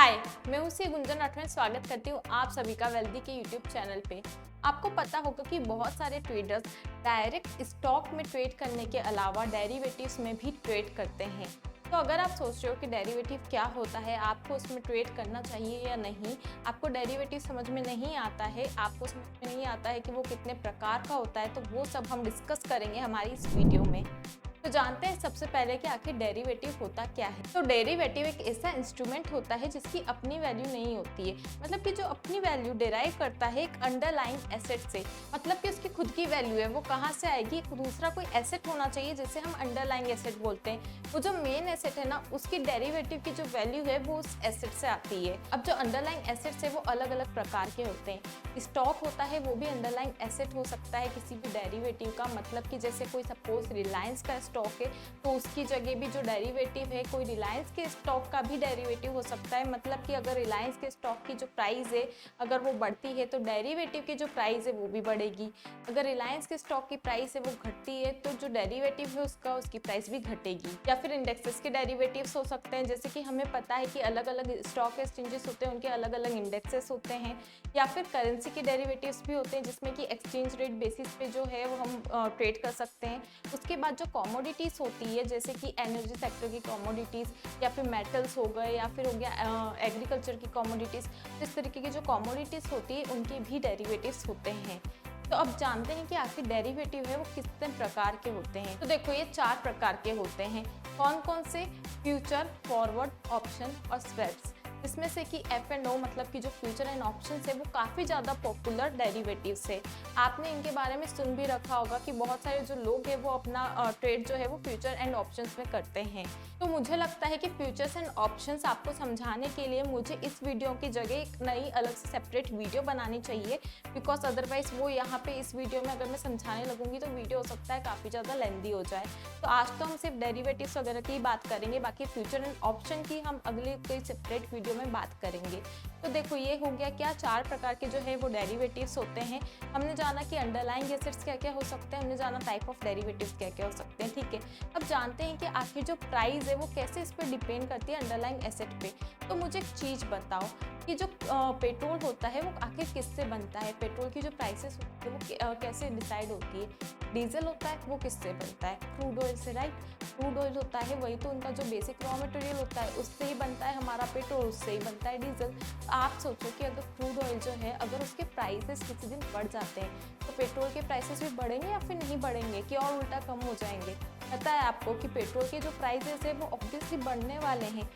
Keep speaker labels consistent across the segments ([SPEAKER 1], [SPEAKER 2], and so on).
[SPEAKER 1] हाय, मैं हूँ सी गुंजन राठौर। स्वागत करती हूँ आप सभी का वेल्दी के यूट्यूब चैनल पे। आपको पता होगा कि बहुत सारे ट्रेडर्स डायरेक्ट स्टॉक में ट्रेड करने के अलावा डेरिवेटिव्स में भी ट्रेड करते हैं। तो अगर आप सोच रहे हो कि डेरिवेटिव क्या होता है, आपको उसमें ट्रेड करना चाहिए या नहीं, आपको डेरिवेटिव समझ में नहीं आता है, आपको समझ में नहीं आता है कि वो कितने प्रकार का होता है, तो वो सब हम डिस्कस करेंगे हमारी इस वीडियो में। तो जानते हैं सबसे पहले कि आखिर डेरिवेटिव होता क्या है। तो डेरिवेटिव एक ऐसा इंस्ट्रूमेंट होता है जिसकी अपनी वैल्यू नहीं होती है, मतलब कि जो अपनी वैल्यू डिराइव करता है एक अंडरलाइंग एसेट से, मतलब कि उसकी खुद की वैल्यू है वो कहाँ से आएगी, दूसरा कोई एसेट होना चाहिए जिसे हम अंडरलाइंग एसेट बोलते हैं। वो जो मेन एसेट है ना, उसकी डेरिवेटिव की जो वैल्यू है वो उस एसेट से आती है। अब जो अंडरलाइंग एसेट्स है वो अलग अलग प्रकार के होते हैं। स्टॉक होता है वो भी अंडरलाइंग एसेट हो सकता है किसी भी डेरिवेटिव का, मतलब कि जैसे कोई सपोज रिलायंस का स्टॉक है तो उसकी जगह भी जो डेरिवेटिव है कोई रिलायंस के स्टॉक का भी डेरिवेटिव हो सकता है। मतलब कि अगर रिलायंस के स्टॉक की जो प्राइस है अगर वो बढ़ती है तो डेरिवेटिव की जो प्राइस है वो भी बढ़ेगी। अगर रिलायंस के स्टॉक की प्राइस है वो घटती है तो जो डेरिवेटिव है उसकी प्राइस भी घटेगी। या फिर इंडेक्सेस के डेरिवेटिव्स हो सकते हैं, जैसे कि हमें पता है कि अलग अलग स्टॉक एक्सचेंजेस होते हैं, उनके अलग अलग इंडेक्सेस होते हैं। या फिर करेंसी के डेरिवेटिव्स भी होते हैं जिसमें कि एक्सचेंज रेट बेसिस पे जो है वो हम ट्रेड कर सकते हैं। उसके बाद जो कमोडिटीज होती है जैसे कि एनर्जी सेक्टर की कमोडिटीज या फिर मेटल्स हो गए या फिर हो गया एग्रीकल्चर की कमोडिटीज, इस तरीके की जो कमोडिटीज होती है उनके भी डेरिवेटिव्स होते हैं। तो अब जानते हैं कि आखिर डेरिवेटिव है वो कितने प्रकार के होते हैं। तो देखो ये 4 प्रकार के होते हैं। कौन कौन से? फ्यूचर, फॉरवर्ड, ऑप्शन और स्वैप्स। इसमें से कि एफ एंड ओ मतलब कि जो फ्यूचर एंड ऑप्शन है वो काफ़ी ज़्यादा पॉपुलर डेरिवेटिव्स है। आपने इनके बारे में सुन भी रखा होगा कि बहुत सारे जो लोग हैं वो अपना ट्रेड जो है वो फ्यूचर एंड ऑप्शंस में करते हैं। तो मुझे लगता है कि फ्यूचर्स एंड ऑप्शंस आपको समझाने के लिए मुझे इस वीडियो की जगह एक नई अलग से सेपरेट वीडियो बनानी चाहिए, बिकॉज अदरवाइज वो यहाँ पे इस वीडियो में अगर मैं समझाने लगूंगी तो वीडियो हो सकता है काफ़ी ज़्यादा लेंदी हो जाए। तो आज तो हम सिर्फ डेरिवेटिव्स वगैरह की बात करेंगे, बाकी फ्यूचर एंड ऑप्शन की हम अगले कोई सेपरेट वीडियो में बात करेंगे। तो देखो ये हो गया क्या 4 प्रकार के जो है वो डेरिवेटिव्स होते हैं। हमने जाना कि अंडरलाइंग एसेट्स क्या क्या हो सकते हैं, हमने जाना टाइप ऑफ डेरिवेटिव्स क्या क्या हो सकते हैं, ठीक है। अब जानते हैं कि आखिर जो प्राइस है वो कैसे इस पर डिपेंड करती है अंडरलाइंग एसेट पे। तो मुझे एक चीज़ बताओ कि जो पेट्रोल होता है वो आखिर किससे बनता है, पेट्रोल की जो प्राइसेस होती है वो कैसे डिसाइड होती है। डीजल होता है वो किससे बनता है? क्रूड ऑयल से, राइट। क्रूड ऑयल होता है वही तो उनका जो बेसिक रॉ मटेरियल होता है उससे ही बनता है हमारा पेट्रोल, उससे ही बनता है डीजल। आप सोचो कि अगर क्रूड ऑयल जो है अगर उसके प्राइसेस किसी दिन बढ़ जाते हैं तो पेट्रोल के प्राइसेस भी बढ़ेंगे या फिर नहीं बढ़ेंगे, कि और उल्टा कम हो जाएंगे? पता है आपको कि पेट्रोल के जो प्राइसेस है वो ऑब्वियसली बढ़ने वाले हैं।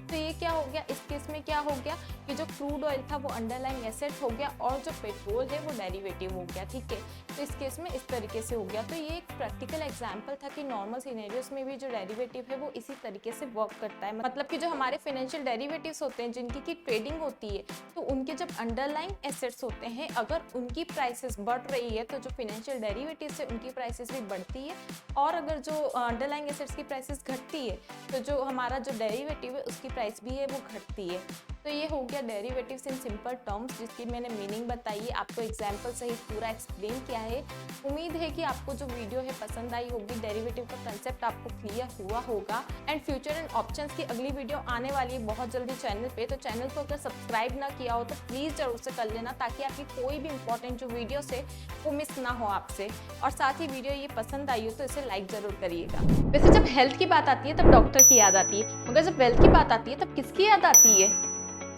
[SPEAKER 1] तो ये क्या हो गया, इस केस में क्या हो गया कि जो क्रूड ऑयल था वो अंडरलाइंग एसेट हो गया और जो पेट्रोल है वो डेरिवेटिव हो गया, ठीक है। तो इस केस में इस तरीके से हो गया। तो ये एक प्रैक्टिकल एग्जांपल था कि नॉर्मल सिनेरियोस में भी जो डेरिवेटिव है वो इसी तरीके से वर्क करता है। मतलब कि जो हमारे फाइनेंशियल डेरिवेटिव्स होते हैं जिनकी की ट्रेडिंग होती है, तो उनके जब अंडरलाइंग एसेट्स होते हैं अगर उनकी प्राइसेस बढ़ रही है तो जो फाइनेंशियल डेरिवेटिव्स है उनकी प्राइसेस भी बढ़ती है, और अगर जो अंडरलाइंग एसेट्स की प्राइसेस घटती है तो जो हमारा जो डेरिवेटिव है उसकी प्राइस भी है वो घटती है। तो ये हो गया डेरिवेटिव्स इन सिंपल टर्म्स, जिसकी मैंने मीनिंग बताई है, आपको एग्जांपल सहित पूरा एक्सप्लेन किया है। उम्मीद है कि आपको जो वीडियो है पसंद आई होगी, डेरिवेटिव का कंसेप्ट आपको क्लियर हुआ होगा। एंड फ्यूचर एंड ऑप्शंस की अगली वीडियो आने वाली है बहुत जल्दी चैनल पे, तो चैनल को अगर सब्सक्राइब ना किया हो तो प्लीज़ जरूर से कर लेना, ताकि आपकी कोई भी इंपॉर्टेंट जो वीडियो है वो मिस ना हो आपसे। और साथ ही वीडियो ये पसंद आई हो तो इसे लाइक जरूर करिएगा। वैसे जब हेल्थ की बात आती है तब डॉक्टर की याद आती है, मगर जब वेल्थ की बात आती है तब किसकी याद आती है?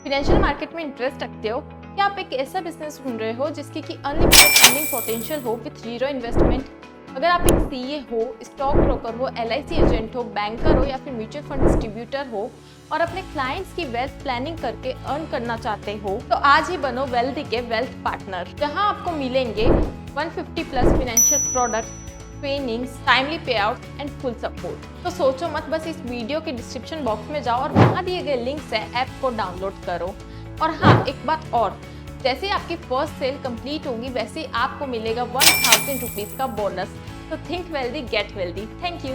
[SPEAKER 1] फाइनेंशियल मार्केट में इंटरेस्ट रखते हो? क्या आप एक ऐसा बिजनेस ढूंढ रहे हो जिसकी की अनलिमिटेड अर्निंग पोटेंशियल हो विथ जीरो इन्वेस्टमेंट? अगर आप एक सीए हो, स्टॉक ब्रोकर हो, एलआईसी एजेंट हो, बैंकर हो या फिर म्यूचुअल फंड डिस्ट्रीब्यूटर हो और अपने क्लाइंट्स की वेल्थ प्लानिंग करके अर्न करना चाहते हो, तो आज ही बनो वेल्दी के वेल्थ पार्टनर, जहां आपको मिलेंगे 150 plus financial product, trainings, timely पे आउट एंड फुल सपोर्ट। तो सोचो मत, बस इस वीडियो के डिस्क्रिप्शन बॉक्स में जाओ और वहाँ दिए गए लिंक से ऐप को डाउनलोड करो। और हाँ, एक बात और, जैसे आपकी फर्स्ट सेल कंप्लीट होगी वैसे ही आपको मिलेगा 1000 रुपीज़ का बोनस। तो think wealthy get wealthy. Thank you.